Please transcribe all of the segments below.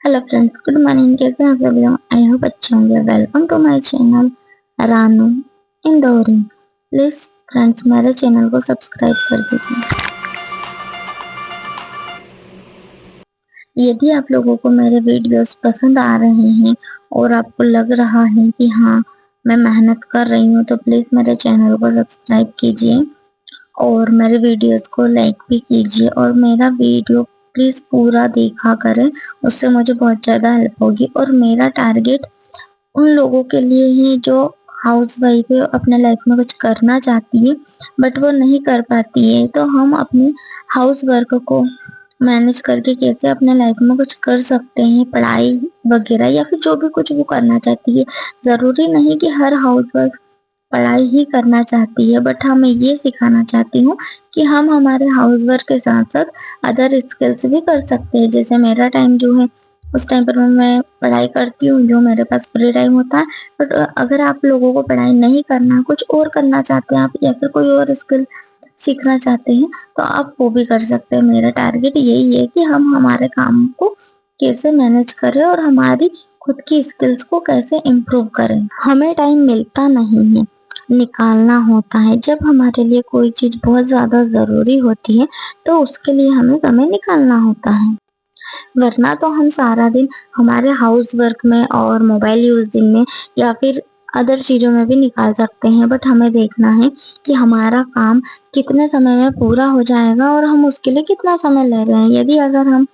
Hello friends, good morning. कैसे हैं सभी लोग? आई होप अच्छे होंगे। Welcome to my channel Ranu Indori. Please friends मेरे चैनल को सब्सक्राइब कर दीजिए। यदि आप लोगों को मेरे वीडियोस पसंद आ रहे हैं और आपको लग रहा है कि हाँ, मैं मेहनत कर रही हूँ, तो प्लीज मेरे चैनल को सब्सक्राइब कीजिए और मेरे वीडियोस को लाइक भी कीजिए और मेरा वीडियो प्लीज पूरा देखा करें। उससे मुझे बहुत ज़्यादा हेल्प होगी। और मेरा टारगेट उन लोगों के लिए ही जो हाउस वाइफ है, अपने लाइफ में कुछ करना चाहती है बट वो नहीं कर पाती है, तो हम अपने हाउस वर्क को मैनेज करके कैसे अपने लाइफ में कुछ कर सकते हैं, पढ़ाई वगैरह या फिर जो भी कुछ वो करना चाहती है। जरूरी नहीं कि हर हाउस वाइफ पढ़ाई ही करना चाहती है, बट मैं ये सिखाना चाहती हूँ कि हम हमारे हाउस वर्क के साथ साथ अदर स्किल्स भी कर सकते हैं। जैसे मेरा टाइम जो है, उस टाइम पर मैं पढ़ाई करती हूँ, जो मेरे पास फ्री टाइम होता है। बट अगर आप लोगों को पढ़ाई नहीं करना, कुछ और करना चाहते हैं आप, या फिर कोई और स्किल सीखना चाहते हैं, तो आप वो भी कर सकते हैं। मेरा टारगेट यही है कि हम हमारे काम को कैसे मैनेज करें और हमारी खुद की स्किल्स को कैसे इम्प्रूव करें। हमें टाइम मिलता नहीं है, निकालना होता है। जब हमारे लिए कोई चीज बहुत ज्यादा जरूरी होती है तो उसके लिए हमें समय निकालना होता है, वरना तो हम सारा दिन हमारे हाउस वर्क में और मोबाइल यूजिंग में या फिर अदर चीजों में भी निकाल सकते हैं। बट हमें देखना है कि हमारा काम कितने समय में पूरा हो जाएगा और हम उसके लिए कितना समय ले रहे हैं। यदि अगर हम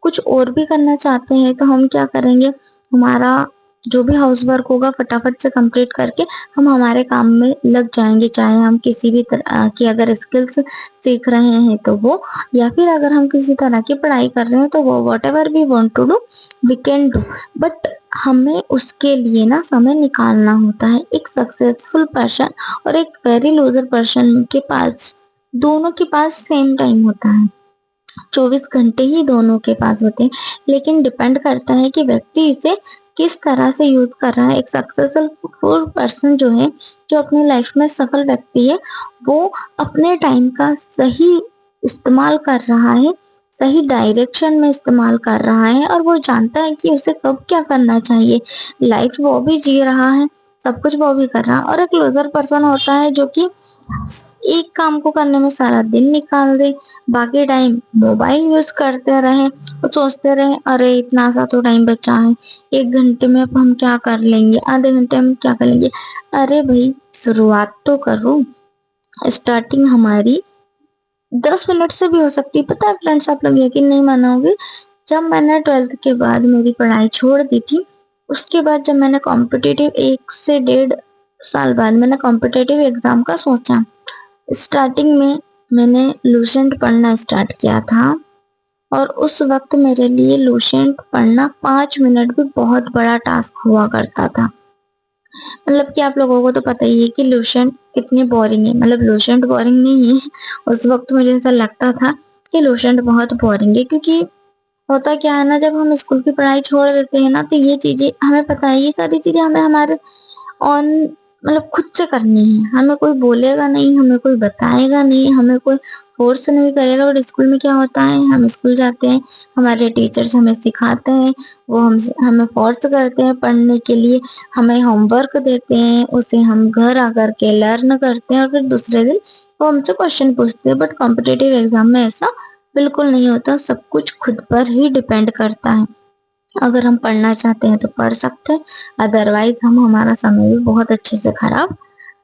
कुछ और भी करना चाहते हैं तो हम क्या करेंगे, हमारा जो भी हाउस वर्क होगा फटाफट से कंप्लीट करके हम हमारे काम में लग जाएंगे। चाहे हम किसी भी तरह की अगर स्किल्स सीख रहे हैं तो वो, या फिर अगर हम किसी तरह की पढ़ाई कर रहे हैं तो वो, whatever we want to do we can do. But हमें उसके लिए ना समय निकालना होता है। एक सक्सेसफुल पर्सन और एक वेरी लूजर पर्सन के पास, दोनों के पास सेम टाइम होता है, 24 घंटे ही दोनों के पास होते हैं। लेकिन डिपेंड करता है कि व्यक्ति इसे किस तरह से यूज कर रहा है। एक सक्सेसफुल पर्सन जो है, जो अपनी लाइफ में सफल व्यक्ति है, वो अपने टाइम का सही इस्तेमाल कर रहा है, सही डायरेक्शन में इस्तेमाल कर रहा है और वो जानता है कि उसे कब क्या करना चाहिए। लाइफ वो भी जी रहा है, सब कुछ वो भी कर रहा है। और एक लूजर पर्सन होता है जो कि एक काम को करने में सारा दिन निकाल दे, बाकी टाइम मोबाइल यूज करते रहे और सोचते रहे अरे इतना सा तो टाइम बचा है, 1 घंटे में अब हम क्या कर लेंगे, आधे घंटे में क्या कर लेंगे। अरे भाई, शुरुआत तो करो। स्टार्टिंग हमारी 10 मिनट से भी हो सकती है। पता है फ्रेंड्स, आप लोग यकीन नहीं मानोगे, जब मैंने 12th के बाद मेरी पढ़ाई छोड़ दी थी, उसके बाद जब मैंने कॉम्पिटिटिव 1 से 1.5 साल बाद मैंने कॉम्पिटिटिव एग्जाम का सोचा। स्टार्टिंग में मैंने लूसेंट पढ़ना स्टार्ट किया था और उस वक्त मेरे लिए लूसेंट पढ़ना 5 मिनट भी बहुत बड़ा टास्क हुआ करता था। मतलब कि आप लोगों को तो पता ही है कि लूसेंट कितनी बोरिंग है। मतलब लूसेंट बोरिंग नहीं है, उस वक्त मुझे ऐसा लगता था कि लूसेंट बहुत बोरिंग है, क्योंकि होता क्या है ना, जब हम स्कूल की पढ़ाई छोड़ देते हैं ना, तो ये चीजें हमें पता है, ये सारी चीजें हमें हमारे ऑन मतलब खुद से करनी है। हमें कोई बोलेगा नहीं, हमें कोई बताएगा नहीं, हमें कोई फोर्स नहीं करेगा। बट स्कूल में क्या होता है, हम स्कूल जाते हैं, हमारे टीचर्स हमें सिखाते हैं, वो हमें फोर्स करते हैं पढ़ने के लिए, हमें होमवर्क देते हैं, उसे हम घर आकर के लर्न करते हैं और फिर दूसरे दिन वो हमसे क्वेश्चन पूछते हैं। बट कॉम्पिटेटिव एग्जाम में ऐसा बिल्कुल नहीं होता, सब कुछ खुद पर ही डिपेंड करता है। अगर हम पढ़ना चाहते हैं तो पढ़ सकते हैं, अदरवाइज हम हमारा समय भी बहुत अच्छे से खराब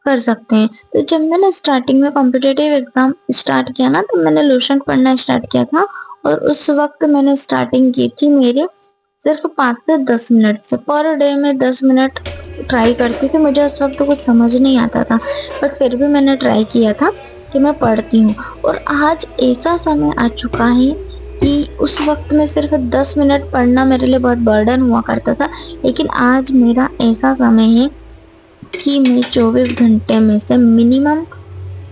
कर सकते हैं। तो जब मैंने स्टार्टिंग में कॉम्पिटेटिव एग्जाम स्टार्ट किया ना, तो मैंने लूसेंट पढ़ना स्टार्ट किया था और उस वक्त मैंने स्टार्टिंग की थी मेरे सिर्फ 5 से 10 मिनट से। पर डे में 10 मिनट ट्राई करती थी। मुझे उस वक्त तो कुछ समझ नहीं आता था, बट फिर भी मैंने ट्राई किया था कि मैं पढ़ती हूँ। और आज ऐसा समय आ चुका है कि उस वक्त में सिर्फ 10 मिनट पढ़ना मेरे लिए बहुत बर्डन हुआ करता था, लेकिन आज मेरा ऐसा समय है कि मैं 24 घंटे में से मिनिमम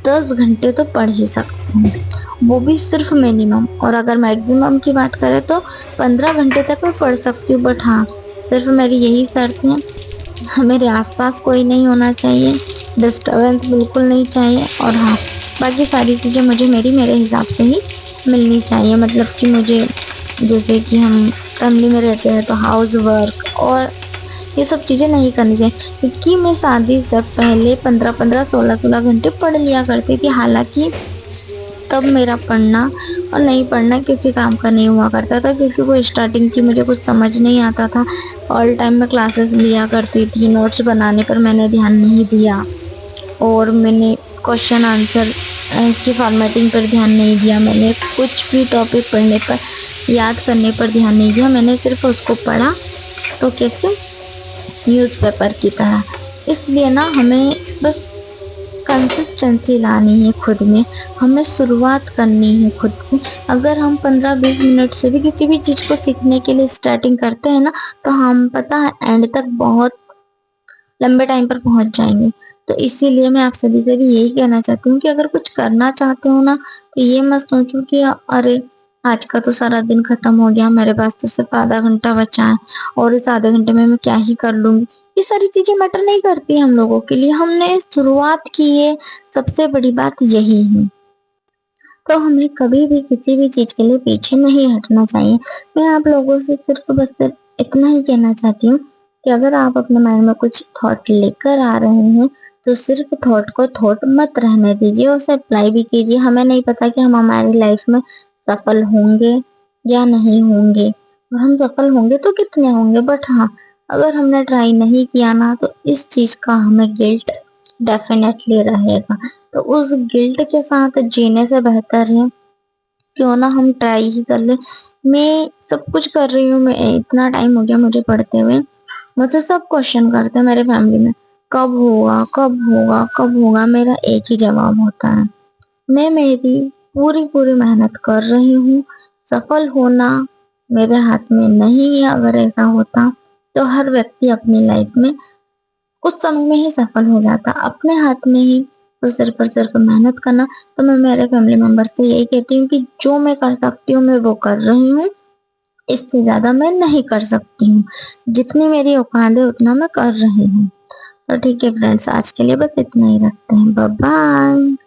10 घंटे तो पढ़ ही सकती हूँ, वो भी सिर्फ मिनिमम। और अगर मैक्सिमम की बात करें तो 15 घंटे तक मैं पढ़ सकती हूँ। बट हाँ, सिर्फ मेरी यही शर्त है, मेरे आसपास कोई नहीं होना चाहिए, डिस्टरबेंस बिल्कुल नहीं चाहिए, और हाँ, बाकी सारी चीज़ें मुझे मेरे हिसाब से ही मिलनी चाहिए। मतलब कि मुझे, जैसे कि हम फैमिली में रहते हैं तो हाउस वर्क और ये सब चीज़ें नहीं करनी चाहिए, क्योंकि मैं शादी से पहले 15-15, 16-16 घंटे पढ़ लिया करती थी। हालाँकि तब मेरा पढ़ना और नहीं पढ़ना किसी काम का नहीं हुआ करता था, क्योंकि वो स्टार्टिंग की मुझे कुछ समझ नहीं आता था। ऑल टाइम मैं क्लासेस लिया करती थी, नोट्स बनाने पर मैंने ध्यान नहीं दिया और मैंने क्वेश्चन आंसर की फॉर्मेटिंग पर ध्यान नहीं दिया। मैंने कुछ भी टॉपिक पढ़ने पर याद करने पर ध्यान नहीं दिया, मैंने सिर्फ उसको पढ़ा तो कैसे, न्यूज़पेपर की तरह। इसलिए ना हमें बस कंसिस्टेंसी लानी है खुद में, हमें शुरुआत करनी है खुद से। अगर हम 15-20 मिनट से भी किसी भी चीज़ को सीखने के लिए स्टार्टिंग करते हैं ना, तो हम पता है एंड तक बहुत लंबे टाइम पर पहुंच जाएंगे। तो इसीलिए मैं आप सभी से भी यही कहना चाहती हूँ कि अगर कुछ करना चाहते हो ना, तो ये मत सोचो कि अरे आज का तो सारा दिन खत्म हो गया, मेरे पास तो सिर्फ आधा घंटा बचा है और इस आधे घंटे में मैं क्या ही कर लूंगी। ये सारी चीजें मैटर नहीं करती हम लोगों के लिए, हमने शुरुआत की है, सबसे बड़ी बात यही है। तो हमें कभी भी किसी भी चीज के लिए पीछे नहीं हटना चाहिए। मैं आप लोगों से सिर्फ इतना ही कहना चाहती हूँ कि अगर आप अपने माइंड में कुछ थॉट लेकर आ रहे हैं, तो सिर्फ थॉट को थॉट मत रहने दीजिए, उसे अप्लाई भी कीजिए। हमें नहीं पता कि हम हमारी लाइफ में सफल होंगे या नहीं होंगे, और हम सफल होंगे तो कितने होंगे, बट हाँ, अगर हमने ट्राई नहीं किया ना, तो इस चीज का हमें गिल्ट डेफिनेटली रहेगा। तो उस गिल्ट के साथ जीने से बेहतर है क्यों ना हम ट्राई ही कर ले। मैं सब कुछ कर रही हूँ, मैं इतना टाइम हो गया मुझे पढ़ते हुए, मुझसे सब क्वेश्चन करते हैं मेरे फैमिली में, कब होगा कब होगा कब होगा, मेरा एक ही जवाब होता है, मैं मेरी पूरी पूरी मेहनत कर रही हूँ। सफल होना मेरे हाथ में नहीं है, अगर ऐसा होता तो हर व्यक्ति अपनी लाइफ में कुछ समय में ही सफल हो जाता, अपने हाथ में ही। तो सिर्फ और सिर्फ मेहनत करना। तो मैं मेरे फैमिली मेंबर से यही कहती हूँ कि जो मैं कर सकती हूँ मैं वो कर रही हूँ, इससे ज्यादा मैं नहीं कर सकती हूँ। जितनी मेरी औकात है उतना मैं कर रही हूँ। तो ठीक है फ्रेंड्स, आज के लिए बस इतना ही रखते हैं। Bye bye.